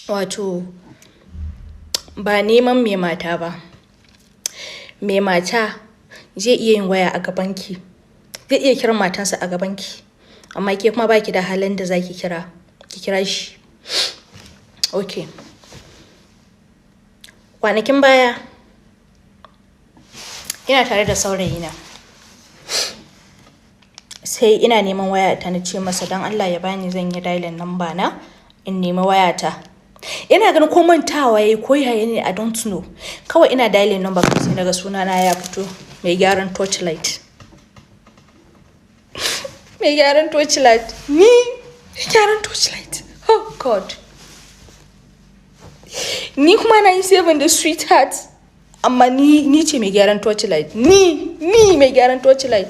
wato ba neman mai mata ba. Mai mata zai iya yin waya a gabanki, zai iya kiran matansa a gabanki, amma ke kuma baki da halin da zaki kira shi. Okay. Kwanakin baya ina tare da saurayina, sai ina neman wayata na ce masa don Allah ya bani, zan yi dialing number na in nemi wayata. Ina ganin ko mantawa yayi ko yaya ne, I don't know. Kawai ina dialing number sai naga sunana ya fito, mai gyaran torchlight. Mai gyaran torchlight. Ni mai gyaran torchlight. Oh God. Ni kuma na yi saving da sweetheart. Amma ni ce mai gyaran torchlight. Ni mai gyaran torchlight.